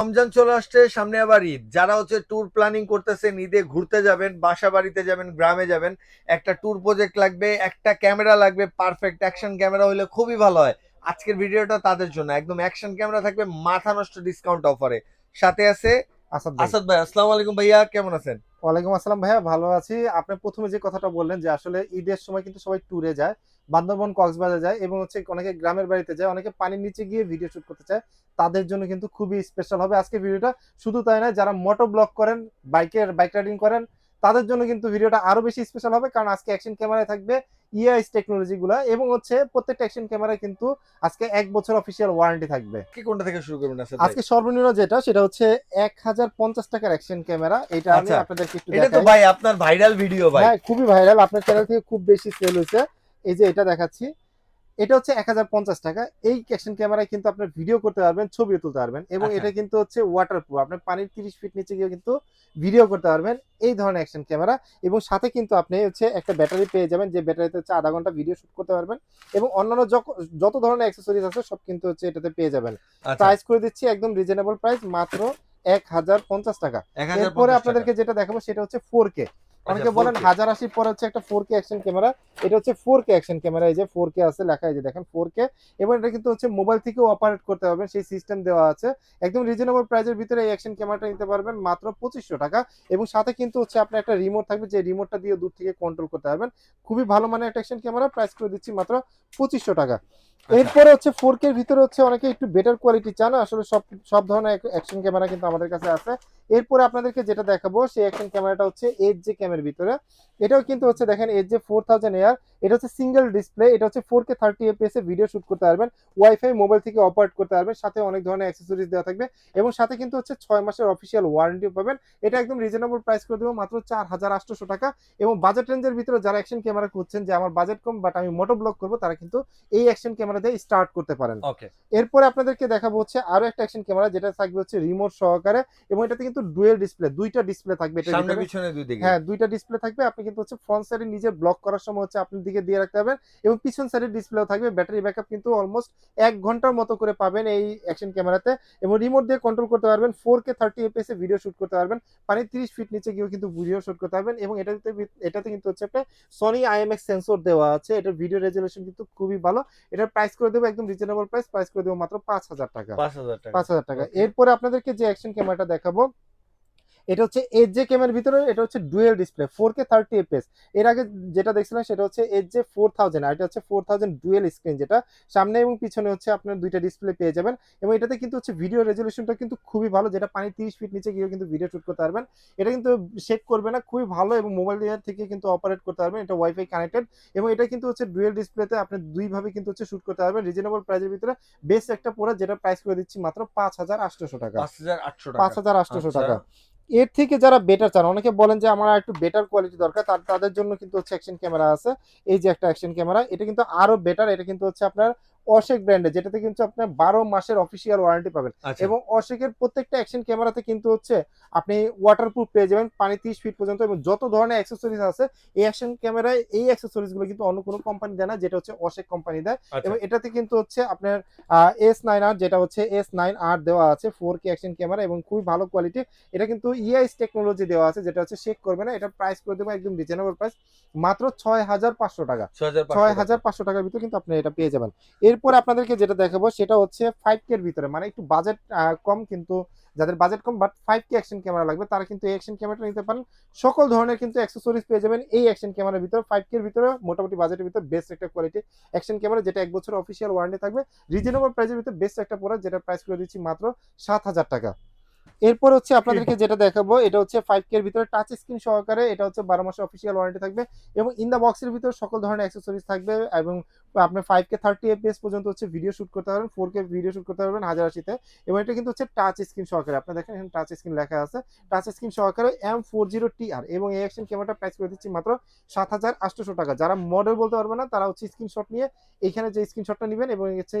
রমজান চলে আসছে, সামনে আবার ঈদ। যারা ট্যুর প্ল্যানিং করতেছেন, ঈদে ঘুরতে যাবেন, বাসা বাড়িতে যাবেন, গ্রামে যাবেন, একটা ট্যুর প্রজেক্ট লাগবে, একটা ক্যামেরা লাগবে, পারফেক্ট অ্যাকশন ক্যামেরা হলে খুবই ভালো হয়। আজকের ভিডিওটা তাদের জন্য, একদম অ্যাকশন ক্যামেরা থাকবে মাথা নষ্ট ডিসকাউন্ট অফারে। সাথে আছে আসাদ ভাই। আসাদ ভাই। আসসালামু আলাইকুম ভাইয়া, কেমন আছেন? ওয়ালাইকুম আসসালাম ভাইয়া, ভালো আছি। আপনি প্রথমে যে কথাটা বললেন যে আসলে ঈদের সময় কিন্তু সবাই ট্যুরে যায়, বান্দরবন কক্সবাজার যায় এবং অনেকে গ্রামের বাড়িতে যায়, অনেকে পানির নিচে গিয়ে ভিডিও শুট করতে চায়। তাদের জন্য কিন্তু খুবই স্পেশাল হবে আজকে ভিডিওটা। শুধু তাই না, যারা মোটো ব্লগ করেন, বাইক রাইডিং করেন, তাদের জন্য কিন্তু ভিডিওটা আরো বেশি স্পেশাল হবে, কারণ আজকে অ্যাকশন ক্যামেরায় থাকবে ইআইএস টেকনোলজি গুলা এবং প্রত্যেকটা অ্যাকশন ক্যামেরায় কিন্তু আজকে 1 বছর অফিসিয়াল ওয়ারেন্টি থাকবে। কি কোনটা থেকে শুরু করবেন আসাদ ভাই? আজকে সর্বনিম্ন যেটা সেটা হচ্ছে 1050 টাকার অ্যাকশন ক্যামেরা। এটা আমি আচ্ছা, আপনাদেরকে একটু এটা তো দেখাই। ভাই আপনার ভাইরাল ভিডিও ভাই। হ্যাঁ, খুবই ভাইরাল, আপনার চ্যানেল থেকে খুব বেশি সেল হয়েছে। এই যে এটা দেখাচ্ছি, এটা হচ্ছে 1050 টাকা। এই অ্যাকশন ক্যামেরায় কিন্তু আপনার ভিডিও করতে পারবেন, ছবিও তুলতে পারবেন এবং আচ্ছা, এটা কিন্তু হচ্ছে ওয়াটারপ্রুফ। আপনি পানির 30 ফিট নিচে গিয়ে কিন্তু ভিডিও করতে পারবেন এই ধরনের অ্যাকশন ক্যামেরা। এবং সাথে কিন্তু আপনি একটা ব্যাটারি পেয়ে যাবেন, যে ব্যাটারিতে আধা ঘন্টা ভিডিও শুট করতে পারবেন এবং অন্যান্য যত ধরনের অ্যাক্সেসরিজ আছে সব কিন্তু এটাতে পেয়ে যাবেন। আচ্ছা। প্রাইস করে দিচ্ছি একদম রিজনেবল প্রাইস, মাত্র 1050 টাকা। 1050 এরপরে টাকা। আপনাদেরকে যেটা দেখাবো সেটা হচ্ছে 4K। আচ্ছা, অনেকে ফোর বলেন কে। 1080 পরে হচ্ছে একটা 4K অ্যাকশন ক্যামেরা। এটা হচ্ছে 4K অ্যাকশন ক্যামেরা। এই যে 4K আছে লেখা, এই যে দেখেন 4K। এবং এটা কিন্তু মোবাইল থেকেও অপারেট করতে পারবেন, সেই সিস্টেম দেওয়া আছে। একদম রিজনেবল প্রাইসের ভিতরে এই অ্যাকশন ক্যামেরাটা নিতে পারবেন মাত্র 2500 টাকা। এবং সাথে কিন্তু আপনার একটা রিমোট থাকবে, যে রিমোটটা দিয়ে দূর থেকে কন্ট্রোল করতে পারবেন। খুবই ভালো মানের একটা অ্যাকশন ক্যামেরা, প্রাইস করে দিচ্ছি মাত্র 2500 টাকা। আচ্ছা, এরপরে 4K এর ভিতরে অনেকে একটু বেটার কোয়ালিটি চান, আসলে সব সব ধরনের অ্যাকশন ক্যামেরা কিন্তু আমাদের কাছে আছে। এরপরে আপনাদেরকে যেটা দেখাবো সেই অ্যাকশন ক্যামেরাটা হচ্ছে এইচ জে ক্যামেরার ভিতরে। এটাও কিন্তু দেখেন এইচ জে 4000 এয়ার। এটা হচ্ছে সিঙ্গেল ডিসপ্লে, এটা হচ্ছে 4K 30 fps এ ভিডিও শুট করতে পারবেন, ওয়াইফাই মোবাইল থেকে অপারেট করতে পারবেন, সাথে অনেক ধরনের অ্যাক্সেসরিজ দেওয়া থাকবে এবং সাথে কিন্তু 6 মাসের অফিসিয়াল ওয়ারেন্টিও পাবেন। এটা একদম রিজনেবল প্রাইস করে দেবো মাত্র 4800 টাকা। এবং বাজেট রেঞ্জের ভিতরে যারা অ্যাকশন ক্যামেরা খুঁজছেন যে আমার বাজেট কম বাট আমি মোটো ব্লগ করবো, তারা কিন্তু এই অ্যাকশন ক্যামেরা দিয়ে স্টার্ট করতে পারেন। ওকে। এরপরে আপনাদেরকে দেখাবো আরো একটা অ্যাকশন ক্যামেরা, যেটা থাকবে রিমোট সহকারে এবং এটাতে কিন্তু ডুয়েল ডিসপ্লে, দুইটা ডিসপ্লে থাকবে এটার সামনে ভিতরে। পিছনে দুই দিকে। হ্যাঁ, দুইটা ডিসপ্লে থাকবে। আপনি কিন্তু ফ্রন্ট সাইডে নিজের ব্লক করার সময় আপনার দিকে দিয়ে রাখতে পারবেন এবং পিছন সাইডের ডিসপ্লেও থাকবে। ব্যাটারি ব্যাকআপ কিন্তু অলমোস্ট 1 ঘন্টার মতো করে পাবেন এই অ্যাকশন ক্যামেরাতে। এবং রিমোট দিয়ে কন্ট্রোল করতে পারবেন, 4K 30 fps এ ভিডিও শুট করতে পারবেন, মানে 30 ফিট নিচে গিয়েও কিন্তু ভিডিও শুট করতে পারবেন। এবং এটাতে কিন্তু একটা সনি আইএমএক্স সেন্সর দেওয়া আছে, এটার ভিডিও রেজলিউশন কিন্তু খুবই ভালো। এটার প্রাইস করে দেবো একদম রিজনেবল প্রাইস করে দেবো মাত্র 5000 টাকা। 5000 টাকা। 5000 টাকা। ওকে। এরপরে আপনাদেরকে যে অ্যাকশন ক্যামেরাটা দেখাবো, এটা হচ্ছে এইচ জে ক্যামেরার ভিতরে, এটা হচ্ছে ডুয়েল ডিসপ্লে 4K 30 fps। এর আগে যেটা দেখছিলাম সেটা হচ্ছে এইচ জে 4000, আর এটা হচ্ছে 4000 ডুয়েল স্ক্রিন, যেটা সামনে এবং পিছনে আপনার দুইটা ডিসপ্লে পেয়ে যাবেন। এবং এটাতে কিন্তু ভিডিও রেজলিউশনটা কিন্তু খুবই ভালো, যেটা পানি 30 ফিট নিচে গিয়েও কিন্তু ভিডিও শুট করতে পারবেন। এটা কিন্তু শেক করবে না, খুবই ভালো এবং মোবাইল থেকে কিন্তু অপারেট করতে পারবেন। এটা ওয়াইফাই কানেক্টেড এবং এটা কিন্তু ডুয়েল ডিসপ্লেতে আপনি দুইভাবে কিন্তু শুট করতে পারবেন রিজনেবল প্রাইসের ভিতরে। বেস্ট একটা প্রোডাক্ট, যেটা প্রাইস করে দিচ্ছি মাত্র 5800 টাকা। 5800 টাকা। 5800 আচ্ছা। টাকা। এর থেকে যারা বেটার চান, অনেকে বলেন যে আমার একটু বেটার কোয়ালিটি দরকার, তাদের জন্য কিন্তু অ্যাকশন ক্যামেরা আছে। এই যে একটা অ্যাকশন ক্যামেরা, এটা কিন্তু আরো বেটার। এটা কিন্তু আপনার অশেক ব্র্যান্ডের, যেটাতে কিন্তু আপনার 12 মাসের অফিসিয়াল ওয়ারেন্টি পাবেন। আচ্ছা, এবং অশেকের প্রত্যেকটা অ্যাকশন ক্যামেরাতে কিন্তু আপনি ওয়াটারপ্রুফ পেয়ে যাবেন পানি 30 ফিট পর্যন্ত। এবং যত ধরনের অ্যাক্সেসরিজ আছে এই অ্যাকশন ক্যামেরায়, এই অ্যাক্সেসরিজ গুলো কিন্তু অন্য কোনো কোম্পানি দেয় না, যেটা অশেক কোম্পানি দেয়। আচ্ছা। এবং এটাতে কিন্তু আপনার S9R, যেটা S9R দেওয়া আছে 4K অ্যাকশন ক্যামেরা এবং খুবই ভালো কোয়ালিটি। এটা কিন্তু ইআইএস টেকনোলজি দেওয়া আছে, যেটা শেক করবে না। এটা প্রাইস করে দেবো একদম রিজনেবল প্রাইস, মাত্র 6500 টাকা। 6500 টাকা। 6500 টাকার ভিতরে কিন্তু আপনি এটা পেয়ে যাবেন। এরপর আপনাদেরকে যেটা দেখাবো সেটা হচ্ছে 5K এর ভিতরে, মানে একটু বাজেট কম, কিন্তু যাদের budget com but 5K action camera লাগবে, তারা কিন্তু এই অ্যাকশন ক্যামেরাটা নিতে পারেন। সকল ধরনের কিন্তু অ্যাক্সেসরিজ পেয়ে যাবেন এই অ্যাকশন ক্যামেরার ভিতরে। 5K এর ভিতরে মোটামুটি বাজেটের ভিতরে বেস্ট একটা কোয়ালিটি অ্যাকশন ক্যামেরা, যেটা 1 বছর অফিসিয়াল ওয়ারেন্টি থাকবে। রিজনেবল প্রাইসের ভিতরে বেস্ট একটা প্রোডাক্ট, যেটা প্রাইস করে দিচ্ছি মাত্র 7000 টাকা। এরপর আপনাদেরকে যেটা দেখাবো, এটা 5K এর ভিতরে টাচ স্ক্রিন সহকারে, এটা 12 মাসের অফিসিয়াল ওয়ারেন্টি থাকবে। এবং ইন দা বক্সের ভিতরে সকল ধরনের অ্যাক্সেসরিজ থাকবে। এবং আপনি 5K 30 fps পর্যন্ত ভিডিও শুট করতে পারবেন, 4K ভিডিও শুট করতে পারবেন 1080-তে। এবং এটা কিন্তু টাচ স্ক্রিন সহকারে, আপনি দেখেন এখানে টাচ স্ক্রিন লেখা আছে, টাচ স্ক্রিন সহকারে M40TR। এবং এই অ্যাকশন ক্যামেরাটা প্রাইস করে দিচ্ছি মাত্র 7800 টাকা। যারা মডেল বলতে পারবে না, তারা স্ক্রিনশট নিয়ে এখানে যে স্ক্রিনশটটা নেবেন এবং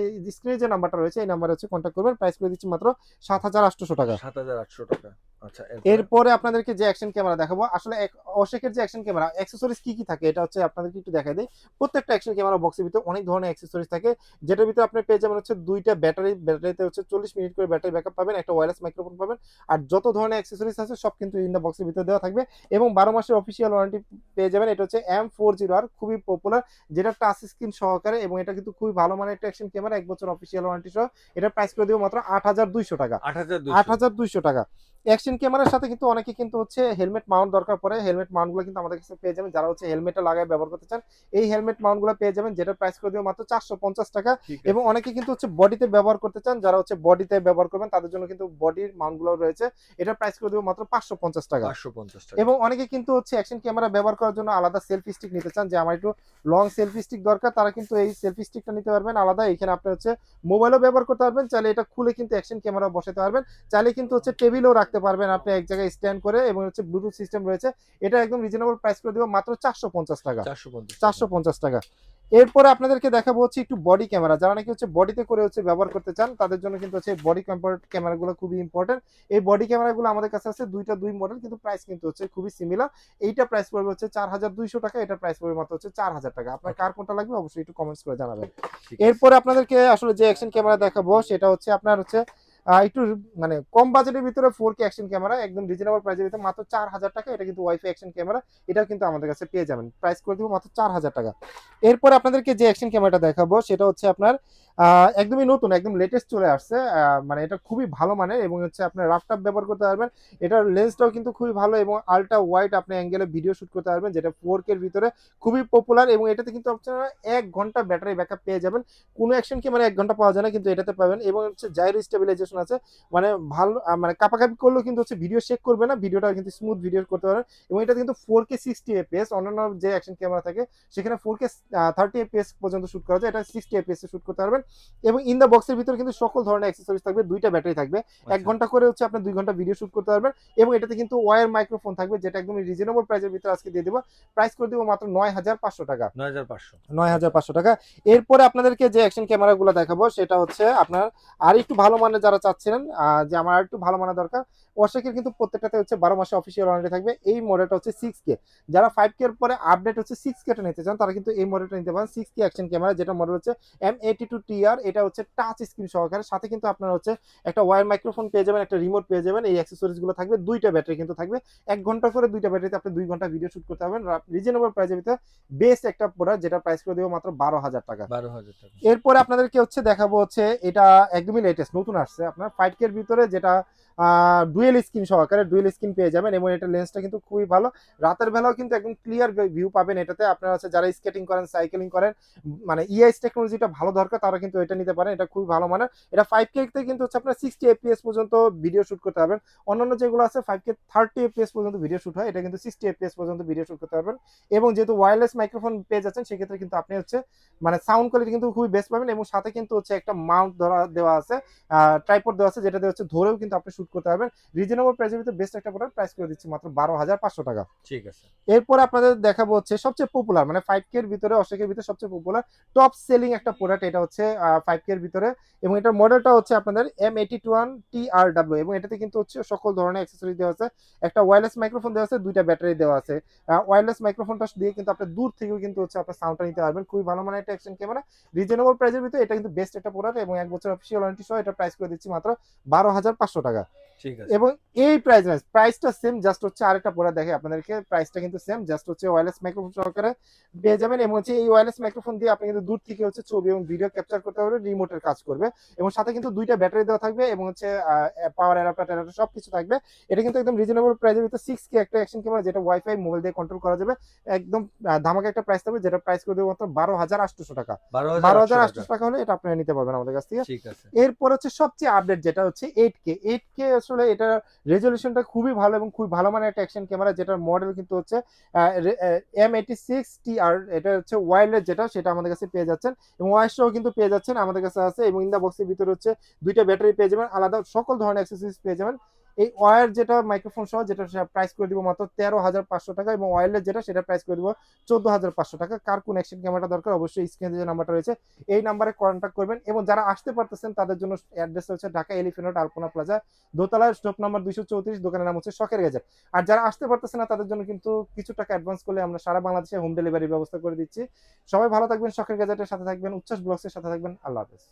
স্ক্রিনে যে নাম্বারটা রয়েছে এই নাম্বারে কন্ট্যাক্ট করবেন। প্রাইস করে দিচ্ছি মাত্র 7800 টাকা। 7800 টাকা। আচ্ছা, এরপরে এরপরে আপনাদেরকে যে অ্যাকশন ক্যামেরা দেখাবো, আসলে অশেকের যে অ্যাকশন ক্যামেরা অ্যাক্সেসরিজ কি কি থাকে এটা হচ্ছে আপনাদেরকে একটু দেখাই দিই। প্রত্যেকটা অ্যাকশন ক্যামেরা বক্সের ভিতরে অনেক ধরনের অ্যাক্সেসরিজ থাকে, যেটার ভিতরে আপনি পেয়ে যাবেন হচ্ছে দুইটা ব্যাটারি, ব্যাটারিতে হচ্ছে 40 মিনিট করে ব্যাটারি ব্যাকআপ পাবেন, একটা ওয়্যারলেস মাইক্রোফোন পাবেন, আর যত ধরনের অ্যাক্সেসরিজ আছে সব কিন্তু ইন দ্য বক্সের ভিতরে দেওয়া থাকবে, এবং 12 মাসের অফিসিয়াল ওয়ারেন্টি পেয়ে যাবেন। এটা হচ্ছে M40R, খুবই পপুলার, যেটা টাচ স্ক্রিন সহকারে, এবং এটা কিন্তু খুবই ভালো মানের একটা অ্যাকশন ক্যামেরা, 1 বছর অফিসিয়াল ওয়ারেন্টি সহ। এটা প্রাইস করে দেবো মাত্র 8200 টাকা। 8200। 8200 টাকা। অ্যাকশন ক্যামেরার সাথে কিন্তু অনেকে কিন্তু হচ্ছে হেলমেট মাউন্ট দরকার পড়ে, হেলমেট মাউন্টগুলো কিন্তু আমাদের কাছে পেয়ে যাবেন, যারা হচ্ছে হেলমেটটা লাগায় ব্যবহার করতে চান এই হেলমেট মাউন্টগুলো পেয়ে যাবেন, যেটা প্রাইস করে দেবো মাত্র 450 টাকা। ঠিক এবং আছে। অনেকে কিন্তু হচ্ছে বডিতে ব্যবহার করতে চান, যারা হচ্ছে বডিতে ব্যবহার করবেন তাদের জন্য কিন্তু বডির মাউন্টগুলো রয়েছে, এটা প্রাইস করে দেবো মাত্র 550 টাকা। 550 টাকা। এবং অনেকে কিন্তু হচ্ছে অ্যাকশন ক্যামেরা ব্যবহার করার জন্য আলাদা সেলফি স্টিক নিতে চান, যে আমার একটু লং সেলফি স্টিক দরকার, তারা কিন্তু এই সেলফি স্টিকটা নিতে পারবেন আলাদা। এখানে আপনি হচ্ছে মোবাইলও ব্যবহার করতে পারবেন, চাইলে এটা খুলে কিন্তু অ্যাকশন ক্যামেরা বসাতে পারবেন, চাইলে কিন্তু হচ্ছে টেবিলেও রাখতে পারবেন আপনি এক জায়গায় স্ট্যান্ড করে, এবং হচ্ছে ব্লুটুথ সিস্টেম রয়েছে। এটা একদম রিজনেবল প্রাইস করে দেবো মাত্র 450 টাকা। 450 টাকা। 450 টাকা। এরপরে আপনাদেরকে দেখাবো হচ্ছে একটু বডি ক্যামেরা, যারা নাকি হচ্ছে বডিতে করে হচ্ছে ব্যবহার করতে চান তাদের জন্য কিন্তু হচ্ছে বডি ক্যামেরাগুলো খুবই ইম্পর্টেন্ট। এই বডি ক্যামেরাগুলো আমাদের কাছে আছে দুই মডেল, কিন্তু প্রাইস কিন্তু হচ্ছে খুবই সিমিলার। এইটা প্রাইস পড়বে হচ্ছে 4200 টাকা, এটা প্রাইস পড়বে মাত্র হচ্ছে 4000 টাকা। আপনার কার কোনটা লাগবে অবশ্যই একটু কমেন্টস করে জানাবেন। ঠিক আছে। এরপরে আপনাদেরকে আসলে যে অ্যাকশন ক্যামেরা দেখাবো সেটা হচ্ছে আপনার হচ্ছে একটু মানে কম বাজেটের ভিতরে 4K অ্যাকশন ক্যামেরা, একদম রিজনেবল প্রাইসের ভিতরে মাত্র 4000 টাকা। এটা কিন্তু ওয়াইফাই অ্যাকশন ক্যামেরা, এটাও কিন্তু আমাদের কাছে পেয়ে যাবেন, প্রাইস করে দিব মাত্র 4000 টাকা। এরপর আপনাদেরকে যে অ্যাকশন ক্যামেরাটা দেখাবো সেটা হচ্ছে আপনার একদমই নতুন, একদম লেটেস্ট চলে আসছে, মানে এটা খুবই ভালো মানের, এবং হচ্ছে আপনার রাফটাপ ব্যবহার করতে পারবেন। এটার লেন্সটাও কিন্তু খুবই ভালো, এবং আলট্রা ওয়াইড আপনি অ্যাঙ্গেলে ভিডিও শুট করতে পারবেন, যেটা 4K এর ভিতরে খুবই পপুলার, এবং এটাতে কিন্তু আপনারা 1 ঘন্টা ব্যাটারি ব্যাকআপ পেয়ে যাবেন। কোনো অ্যাকশন ক্যামেরা 1 ঘন্টা পাওয়া যায় না, কিন্তু এটাতে পাবেন, এবং হচ্ছে জাইরো স্টেবিলাইজেশন আছে, মানে ভালো মানে কাপাকাপি করলেও কিন্তু হচ্ছে ভিডিও শেক করবে না, ভিডিওটা কিন্তু স্মুথ ভিডিও করতে পারবেন। এবং এটা কিন্তু 4K 60 fps, অন্যান্য যে অ্যাকশন ক্যামেরা থাকে সেখানে 4K 30 fps পর্যন্ত শুট করা যায়, এটা 60 fps এ শুট করতে পারবেন। এবং ইন দ্য বক্সের ভিতরে কিন্তু সকল ধরনের অ্যাক্সেসরিজ থাকবে, দুইটা ব্যাটারি থাকবে, 1 ঘন্টা করে হচ্ছে আপনি 2 ঘন্টা ভিডিও শুট করতে পারবেন। এবং এটাতে কিন্তু ওয়্যার মাইক্রোফোন থাকবে, যেটা একদম রিজনেবল প্রাইসের ভিতরে আজকে দিয়ে দেবো, প্রাইস করে দেবো মাত্র 9500 টাকা। 9500। 9500 টাকা। এরপরে আপনাদেরকে যে অ্যাকশন ক্যামেরাগুলো দেখাবো সেটা হচ্ছে আপনার আর একটু ভালো মানের যারা চাচ্ছিলেন, যে আমার আর একটু ভালো মানের দরকার, ওয়াসাকের কিন্তু প্রত্যেকটাতে হচ্ছে 12 মাসে অফিসিয়াল ওয়ারেন্টি থাকবে। এই মডেলটা হচ্ছে 6K, যারা 5K এর পরে আপডেট হচ্ছে 6K টা নিতে চান তারা কিন্তু এই মডেলটা নিতে পারেন। 6K অ্যাকশন ক্যামেরা, যেটা মডেল হচ্ছে M82TR, এটা হচ্ছে টাচ স্ক্রিন সহকারে, সাথে কিন্তু আপনার হচ্ছে একটা ওয়্যার মাইক্রোফোন পেয়ে যাবেন, একটা রিমোট পেয়ে যাবেন, এই অ্যাক্সেসরিজ গুলো থাকবে, দুইটা ব্যাটারি কিন্তু থাকবে, 1 ঘন্টা করে দুইটা ব্যাটারিতে আপনি 2 ঘন্টা ভিডিও শুট করতে পারবেন রিজনেবল প্রাইসের ভিতরে। বেস্ট একটা প্রোডাক্ট, যেটা প্রাইস করে দেবো মাত্র 12000 টাকা। 12000 টাকা। এরপরে আপনাদেরকে হচ্ছে দেখাবো হচ্ছে এটা একদমই লেটেস্ট নতুন আসছে আপনার 5K এর ভিতরে, যেটা ডুয়েল স্ক্রিন সহকারে, ডুয়েল স্ক্রিন পেয়ে যাবেন, এবং এটা লেন্সটা কিন্তু খুবই ভালো, রাতের বেলাও কিন্তু একদম ক্লিয়ার ভিউ পাবেন এটাতে। আপনারা হচ্ছে যারা স্কেটিং করেন, সাইকেলিং করেন, মানে ইআইএস টেকনোলজিটা ভালো দরকার, তারা কিন্তু এটা নিতে পারেন, এটা খুবই ভালো মানের। এটা 5K তে কিন্তু হচ্ছে আপনার 60 fps পর্যন্ত ভিডিও শুট করতে পারবেন। অন্যান্য যেগুলো আছে 5K 30 fps পর্যন্ত ভিডিও শুট হয়, এটা কিন্তু 60 fps পর্যন্ত ভিডিও শুট করতে পারবেন। এবং যেহেতু ওয়্যারলেস মাইক্রোফোন পেয়ে যাচ্ছেন, সেক্ষেত্রে কিন্তু আপনি হচ্ছে মানে সাউন্ড কোয়ালিটি কিন্তু খুবই বেস্ট পাবেন, এবং সাথে কিন্তু হচ্ছে একটা মাউন্ট দেওয়া আছে, ট্রাইপড দেওয়া আছে, যেটাতে হচ্ছে ধরেও কিন্তু আপনি শুট করতে পারবেন। রিজনেবল প্রাইসের ভিতরে বেস্ট একটা প্রোডাক্ট, প্রাইস করে দিচ্ছি মাত্র 12500 টাকা। ঠিক আছে। এরপর আপনাদের দেখাবো হচ্ছে সবচেয়ে পপুলার, মানে 5K এর ভিতরে অশেকের ভিতরে সবচেয়ে পপুলার টপ সেলিং একটা প্রোডাক্ট, এটা হচ্ছে 5K এর ভিতরে, এবং এটার মডেলটা হচ্ছে আপনাদের M81TRW, এবং এটাতে কিন্তু হচ্ছে সকল ধরনের অ্যাক্সেসরি দেওয়া আছে, একটা ওয়্যারলেস মাইক্রোফোন দেওয়া আছে, দুইটা ব্যাটারি দেওয়া আছে। ওয়্যারলেস মাইক্রোফোনটা দিয়ে কিন্তু আপনি দূর থেকেও কিন্তু হচ্ছে আপনার সাউন্ডটা নিতে পারবেন, খুবই ভালো মানের একটা অ্যাকশন ক্যামেরা, রিজনেবল প্রাইসের ভিতরে, এটা কিন্তু বেস্ট একটা প্রোডাক্ট, এবং 1 বছর অফিসিয়াল ওয়ারেন্টি সহ এটা প্রাইস করে দিচ্ছি মাত্র 12500 টাকা। ঠিক আছে। এবং এই প্রাইসটা সেম, জাস্ট হচ্ছে আরেকটা প্রোডাক্ট দেখে আপনাদেরকে, প্রাইসটা কিন্তু সেম, জাস্ট হচ্ছে ওয়্যারলেস মাইক্রোফোন সহকারে পেয়ে যাবেন, এবং হচ্ছে এই ওয়্যারলেস মাইক্রোফোন দিয়ে আপনি কিন্তু দূর থেকে হচ্ছে ছবি এবং ভিডিও ক্যাপচার করতে পারবেন, রিমোটের কাজ করবে, এবং সাথে কিন্তু দুইটা ব্যাটারি দেওয়া থাকবে, এবং হচ্ছে পাওয়ার অ্যাডাপ্টার সবকিছু থাকবে। এটা কিন্তু একদম রিজনেবল প্রাইসের ভিতরে 6K একটা অ্যাকশন ক্যামেরা, যেটা ওয়াইফাই মোবাইল দিয়ে কন্ট্রোল করা যাবে, একদম ধামাকা একটা প্রাইস থাকবে, যেটা প্রাইস করে দেবো মাত্র 12800 টাকা। 12800 টাকা হলে এটা আপনারা নিতে পারবেন আমাদের কাছ থেকে। ঠিক আছে। এরপর হচ্ছে সবচেয়ে আপডেট, যেটা হচ্ছে 8K আসলে এটা রেজলিউশনটা খুবই ভালো, এবং খুবই ভালো মানের একটা অ্যাকশন ক্যামেরা, যেটার মডেল কিন্তু হচ্ছে M86TR, এটা হচ্ছে ওয়্যারলেস, যেটা সেটা আমাদের কাছে পেয়ে যাচ্ছেন, এবং ওয়্যারলেস কিন্তু পেয়ে যাচ্ছেন আমাদের কাছে আছে, এবং ইন দা বক্সের ভিতরে হচ্ছে দুইটা ব্যাটারি পেয়ে যাবেন, আলাদা সকল ধরনের অ্যাক্সেসরিজ পেয়ে যাবেন। এই ওয়্যার যেটা মাইক্রোফোন সহ যেটা প্রাইস করে দিব মাত্র 13,500 টাকা, এবং ওয়্যারলেস যেটা সেটা প্রাইস করে দিব 14,500 টাকা। কার কোন অ্যাকশন ক্যামেরা দরকার অবশ্যই স্ক্রিনে যে নাম্বারটা রয়েছে এই নাম্বারে কন্ট্যাক্ট করবেন। এবং যারা আসতে পারতেছেন তাদের জন্য অ্যাড্রেস হচ্ছে ঢাকা এলিফ্যান্ট রোড আলপনা প্লাজা, দোতলার শপ নাম্বার 234, দোকানের নাম হচ্ছে শখের গ্যাজেট। আর যারা আসতে পারতেছে না তাদের জন্য কিন্তু কিছু টাকা অ্যাডভান্স করলে আমরা সারা বাংলাদেশে হোম ডেলিভারির ব্যবস্থা করে দিচ্ছি। সবাই ভালো থাকবেন, শখের গ্যাজেটের সাথে থাকবেন, উচ্ছ্বাস ব্লগসের সাথে থাকবেন। আল্লাহ হাফেজ।